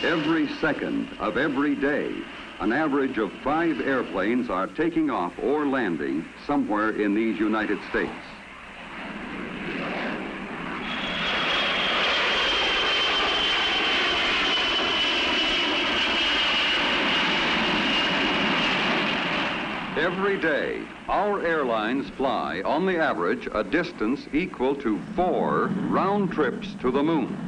Every second of every day, an average of 5 airplanes are taking off or landing somewhere in these United States. Every day, our airlines fly, on the average, a distance equal to 4 round trips to the moon.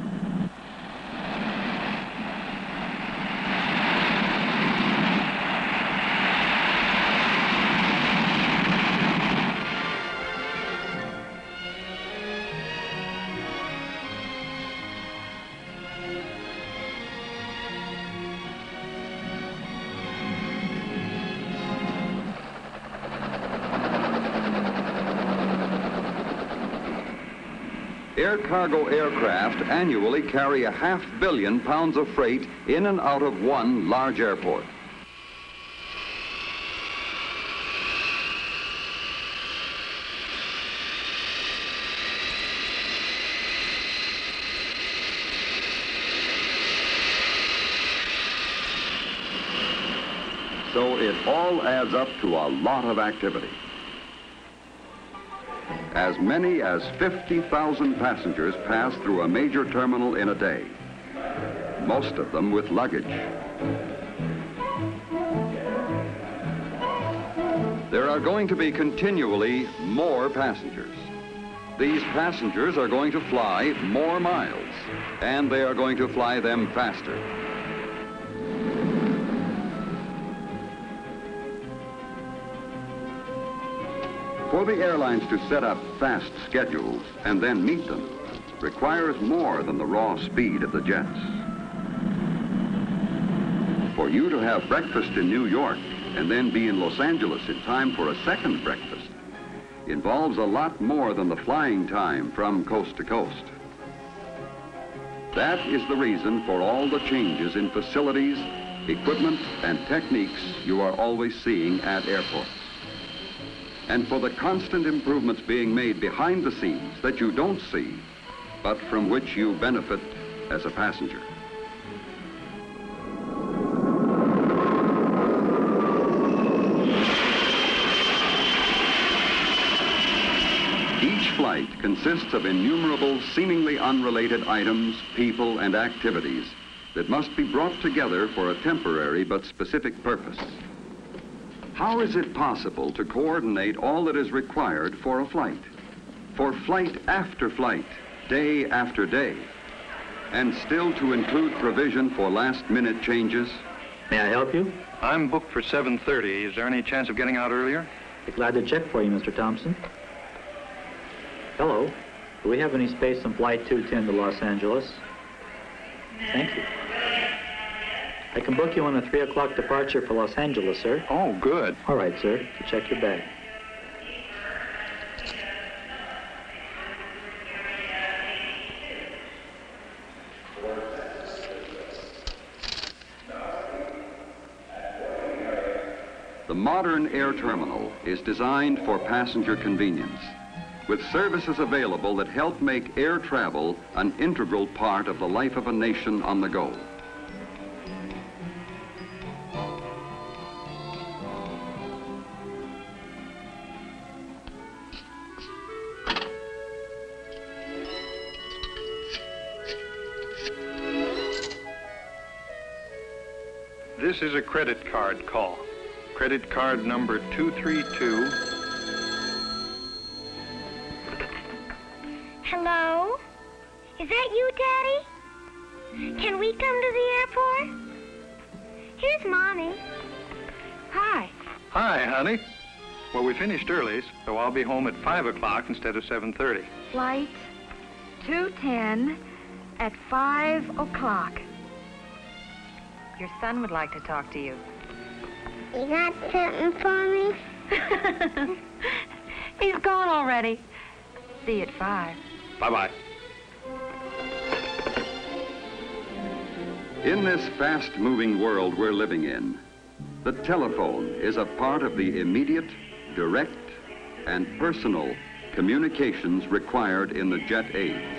Air cargo aircraft annually carry 500 million pounds of freight in and out of one large airport. So it all adds up to a lot of activity. As many as 50,000 passengers pass through a major terminal in a day, most of them with luggage. There are going to be continually more passengers. These passengers are going to fly more miles, and they are going to fly them faster. For the airlines to set up fast schedules and then meet them requires more than the raw speed of the jets. For you to have breakfast in New York and then be in Los Angeles in time for a second breakfast involves a lot more than the flying time from coast to coast. That is the reason for all the changes in facilities, equipment, and techniques you are always seeing at airports. And for the constant improvements being made behind the scenes that you don't see, but from which you benefit as a passenger. Each flight consists of innumerable, seemingly unrelated items, people, and activities that must be brought together for a temporary but specific purpose. How is it possible to coordinate all that is required for a flight, for flight after flight, day after day, and still to include provision for last-minute changes? May I help you? I'm booked for 7:30. Is there any chance of getting out earlier? Be glad to check for you, Mr. Thompson. Hello. Do we have any space on Flight 210 to Los Angeles? Thank you. I can book you on a 3 o'clock departure for Los Angeles, sir. Oh, good. All right, sir. To check your bag. The modern air terminal is designed for passenger convenience, with services available that help make air travel an integral part of the life of a nation on the go. This is a credit card call. Credit card number 232. Hello? Is that you, Daddy? Can we come to the airport? Here's Mommy. Hi. Hi, honey. Well, we finished early, so I'll be home at 5 o'clock instead of 7:30. Flight 210 at 5 o'clock. Your son would like to talk to you. You got something for me? He's gone already. See you at 5. Bye-bye. In this fast-moving world we're living in, the telephone is a part of the immediate, direct, and personal communications required in the jet age.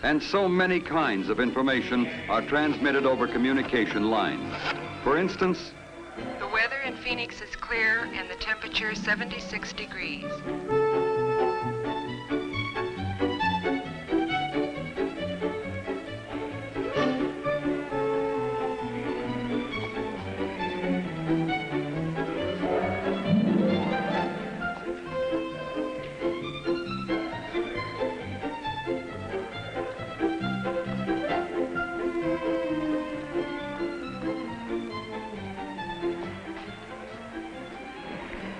And so many kinds of information are transmitted over communication lines. For instance, the weather in Phoenix is clear and the temperature 76 degrees.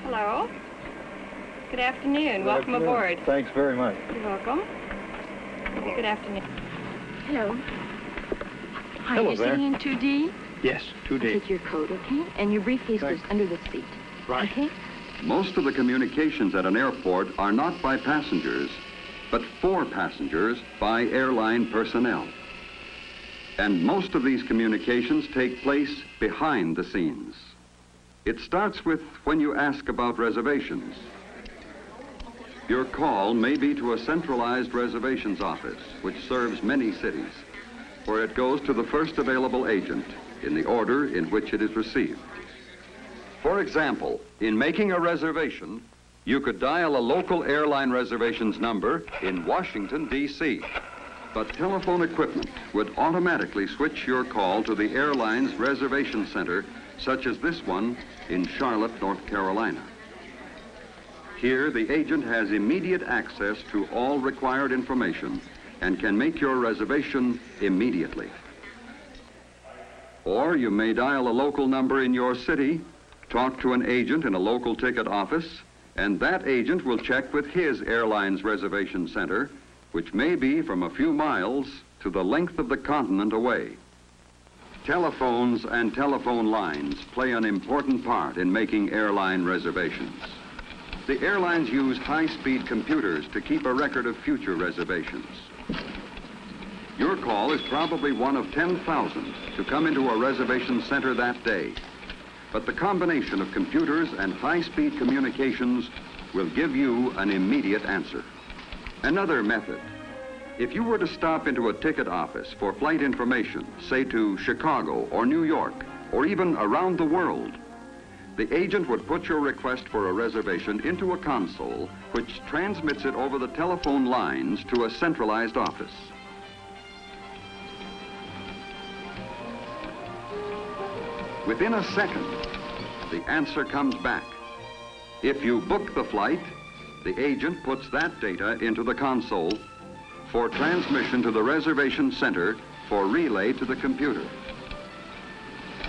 Hello. Good afternoon. Welcome aboard. Thanks very much. You're welcome. Good afternoon. Hello. Hi, Hello you're there. sitting in 2D? Yes, 2D. Take your coat, okay? And your briefcase goes Thanks. under the seat. Right. Okay? most of the communications at an airport are not by passengers, but for passengers by airline personnel. And most of these communications take place behind the scenes. It starts with when you ask about reservations. Your call may be to a centralized reservations office, which serves many cities, where it goes to the first available agent in the order in which it is received. For example, in making a reservation, you could dial a local airline reservations number in Washington, D.C., but telephone equipment would automatically switch your call to the airline's reservation center, such as this one in Charlotte, North Carolina. Here, the agent has immediate access to all required information and can make your reservation immediately. Or you may dial a local number in your city, talk to an agent in a local ticket office, and that agent will check with his airline's reservation center, which may be from a few miles to the length of the continent away. Telephones and telephone lines play an important part in making airline reservations. The airlines use high-speed computers to keep a record of future reservations. Your call is probably one of 10,000 to come into a reservation center that day. But the combination of computers and high-speed communications will give you an immediate answer. Another method. If you were to stop into a ticket office for flight information, say to Chicago or New York, or even around the world, the agent would put your request for a reservation into a console, which transmits it over the telephone lines to a centralized office. Within a second, the answer comes back. If you book the flight, the agent puts that data into the console for transmission to the reservation center for relay to the computer.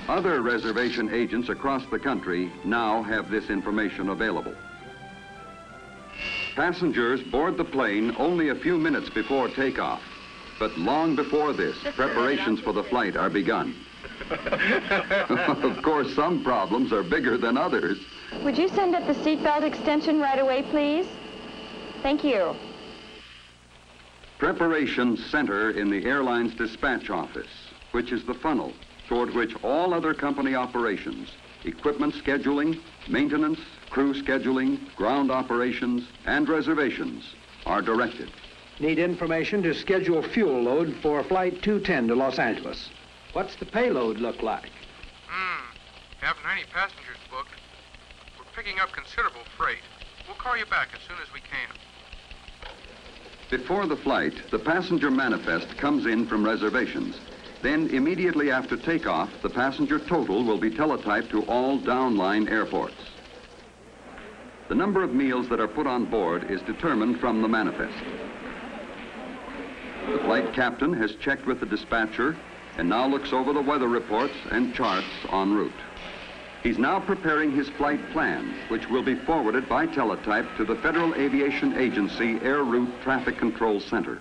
Other reservation agents across the country now have this information available. Passengers board the plane only a few minutes before takeoff, but long before this, preparations for the flight are begun. Of course, some problems are bigger than others. Would you send up the seatbelt extension right away, please? Thank you. Preparations center in the airline's dispatch office, which is the funnel toward which all other company operations, equipment scheduling, maintenance, crew scheduling, ground operations, and reservations are directed. Need information to schedule fuel load for Flight 210 to Los Angeles. What's the payload look like? Haven't any passengers booked. We're picking up considerable freight. We'll call you back as soon as we can. Before the flight, the passenger manifest comes in from reservations. Then, immediately after takeoff, the passenger total will be teletyped to all downline airports. The number of meals that are put on board is determined from the manifest. The flight captain has checked with the dispatcher and now looks over the weather reports and charts en route. He's now preparing his flight plan, which will be forwarded by teletype to the Federal Aviation Agency Air Route Traffic Control Center.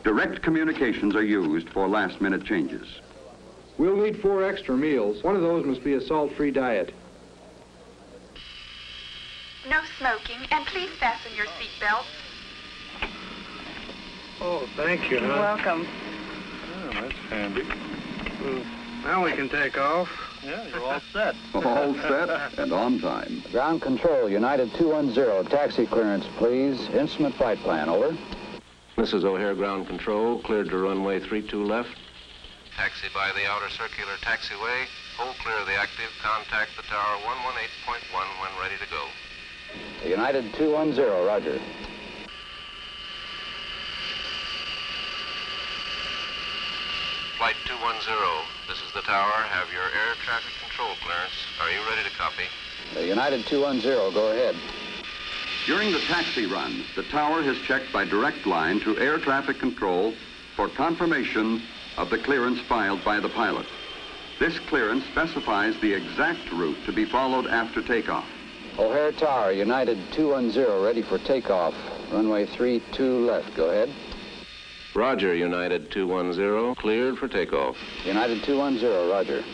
Direct communications are used for last-minute changes. We'll need 4 extra meals. One of those must be a salt-free diet. No smoking, and please fasten your seatbelt. Oh, thank you. You're welcome. Oh, that's handy. Now we can take off. Yeah, you're all set. All set and on time. Ground control, United 210. Taxi clearance, please. Instrument flight plan, over. This is O'Hare Ground Control, cleared to runway 32 left. Taxi by the outer circular taxiway. Hold clear of the active. Contact the tower 118.1 when ready to go. United 210, roger. Flight 210, this is the tower. Have your air traffic control clearance. Are you ready to copy? United 210, go ahead. During the taxi run, the tower has checked by direct line to air traffic control for confirmation of the clearance filed by the pilot. This clearance specifies the exact route to be followed after takeoff. O'Hare Tower, United 210, ready for takeoff. Runway 32 left, go ahead. Roger, United 210, cleared for takeoff. United 210, roger.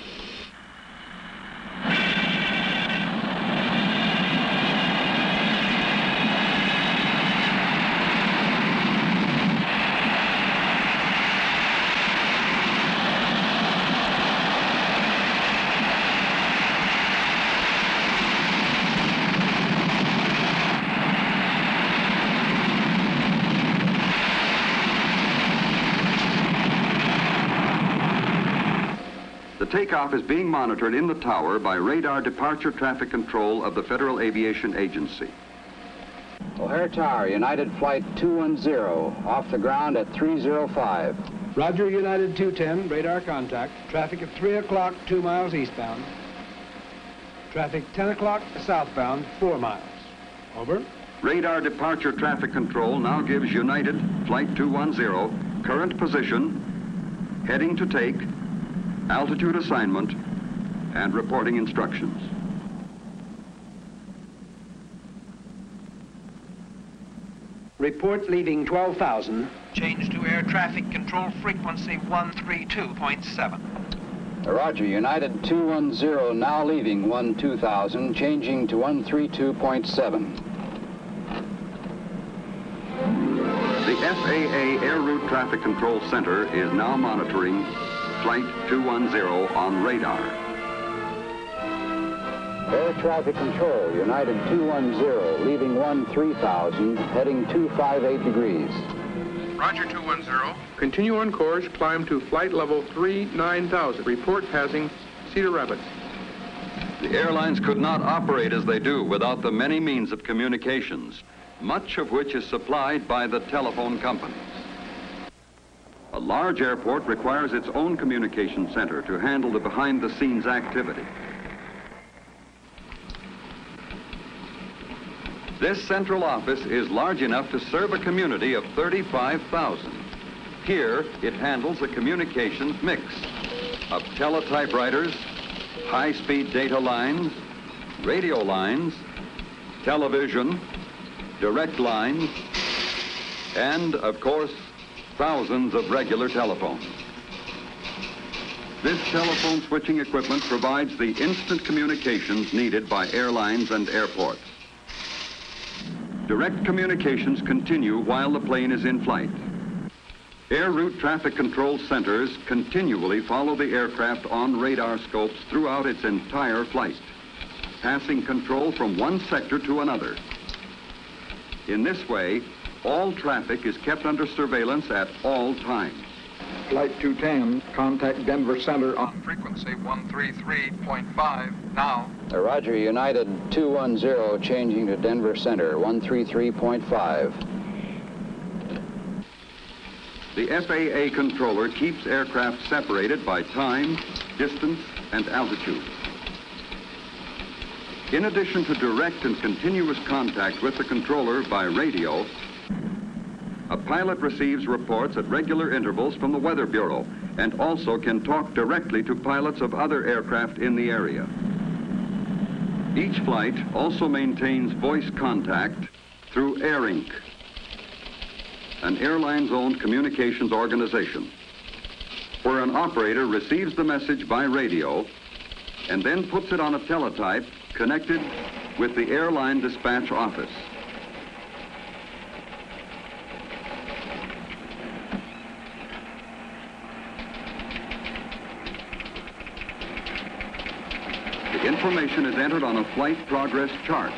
The takeoff is being monitored in the tower by radar departure traffic control of the Federal Aviation Agency. O'Hare Tower, United Flight 210, off the ground at 305. Roger, United 210, radar contact. Traffic at 3 o'clock, 2 miles eastbound. Traffic 10 o'clock southbound, 4 miles. Over. Radar departure traffic control now gives United Flight 210 current position, heading to take, altitude assignment, and reporting instructions. Report leaving 12,000. Change to air traffic control frequency 132.7. Roger, United 210, now leaving 12,000, changing to 132.7. The FAA Air Route Traffic Control Center is now monitoring Flight 210 on radar. Air traffic control, United 210, leaving 13,000, heading 258 degrees. Roger, 210. Continue on course, climb to flight level 39,000. Report passing Cedar Rapids. The airlines could not operate as they do without the many means of communications, much of which is supplied by the telephone companies. A large airport requires its own communication center to handle the behind-the-scenes activity. This central office is large enough to serve a community of 35,000. Here, it handles a communications mix of teletypewriters, high-speed data lines, radio lines, television, direct lines, and, of course, thousands of regular telephones. This telephone switching equipment provides the instant communications needed by airlines and airports. Direct communications continue while the plane is in flight. Air route traffic control centers continually follow the aircraft on radar scopes throughout its entire flight, passing control from one sector to another. In this way, all traffic is kept under surveillance at all times. Flight 210, contact Denver Center on frequency 133.5 now. Roger, United 210, changing to Denver Center, 133.5. The FAA controller keeps aircraft separated by time, distance, and altitude. In addition to direct and continuous contact with the controller by radio, a pilot receives reports at regular intervals from the Weather Bureau and also can talk directly to pilots of other aircraft in the area. Each flight also maintains voice contact through AirInc, an airlines-owned communications organization, where an operator receives the message by radio and then puts it on a teletype connected with the airline dispatch office. The information is entered on a flight progress chart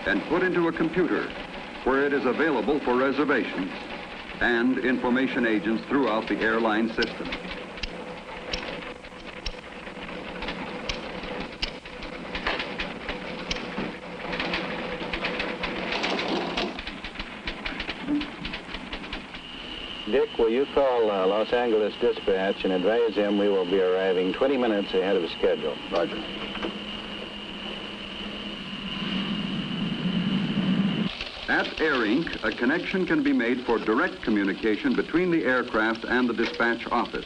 and put into a computer where it is available for reservations and information agents throughout the airline system. Dick, will you call Los Angeles Dispatch and advise them we will be arriving 20 minutes ahead of schedule? Roger. At Air Inc., a connection can be made for direct communication between the aircraft and the dispatch office.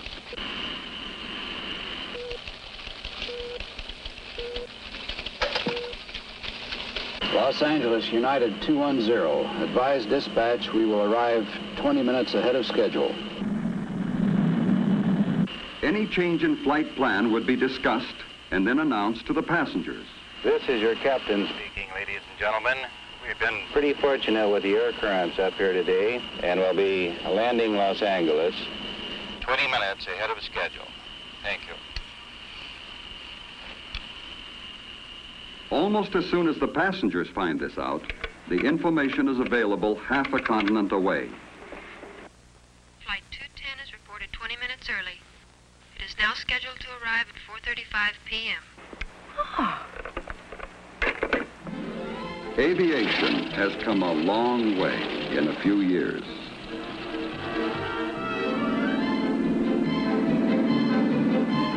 Los Angeles United 210. Advise dispatch we will arrive 20 minutes ahead of schedule. Any change in flight plan would be discussed and then announced to the passengers. This is your captain speaking, ladies and gentlemen. We've been pretty fortunate with the air currents up here today, and we'll be landing Los Angeles 20 minutes ahead of schedule. Thank you. Almost as soon as the passengers find this out, the information is available half a continent away. Flight 210 is reported 20 minutes early. It is now scheduled to arrive at 4:35 p.m. Aviation has come a long way in a few years.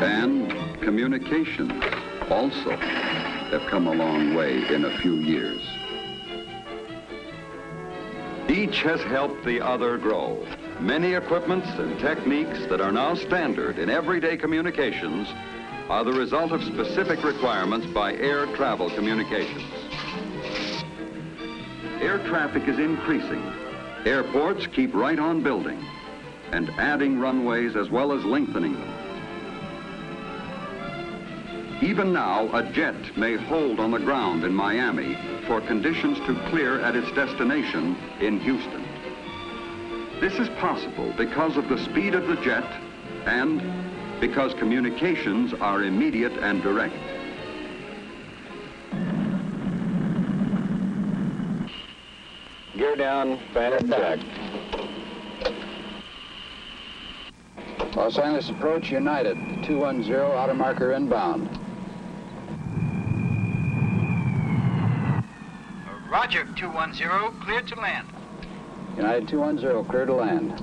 And communications also have come a long way in a few years. Each has helped the other grow. Many equipments and techniques that are now standard in everyday communications are the result of specific requirements by air travel communications. Air traffic is increasing. Airports keep right on building and adding runways as well as lengthening them. Even now, a jet may hold on the ground in Miami for conditions to clear at its destination in Houston. This is possible because of the speed of the jet and because communications are immediate and direct. Gear down, fan check. Los Angeles approach United 210, outer marker inbound. Roger, 210, clear to land. United 210, clear to land.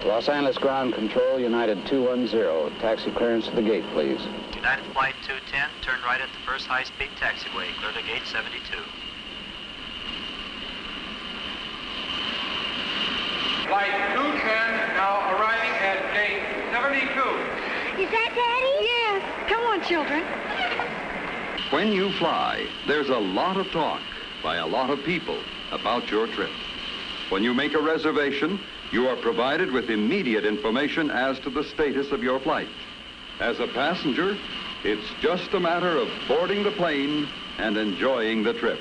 Los Angeles Ground Control, United 210. Taxi clearance to the gate, please. United Flight 210, turn right at the first high-speed taxiway, clear to gate 72. Flight 210 now arriving at gate 72. Is that Daddy? Yes. Come on, children. When you fly, there's a lot of talk by a lot of people about your trip. When you make a reservation, you are provided with immediate information as to the status of your flight. As a passenger, it's just a matter of boarding the plane and enjoying the trip.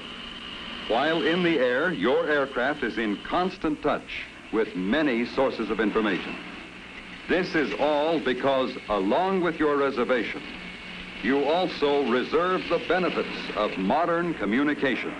While in the air, your aircraft is in constant touch with many sources of information. This is all because, along with your reservation, you also reserve the benefits of modern communications.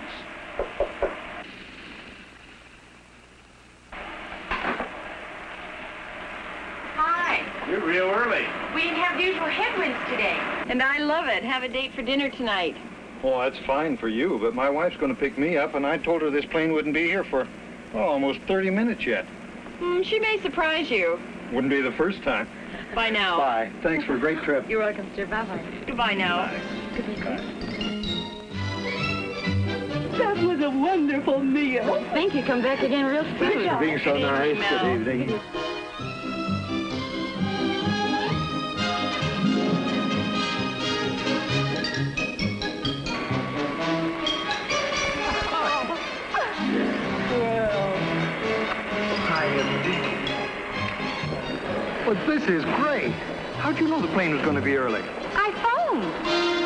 You're real early. We didn't have the usual headwinds today. And I love it. Have a date for dinner tonight. Oh, that's fine for you, but my wife's going to pick me up, and I told her this plane wouldn't be here for, almost 30 minutes yet. She may surprise you. Wouldn't be the first time. Bye now. Bye. Thanks for a great trip. You're welcome, sir. Bye-bye. Goodbye now. Goodbye. That was a wonderful meal. Thank you. Come back again real soon. Thanks for being so nice. Good evening. Well, this is great. How'd you know the plane was going to be early? I phoned.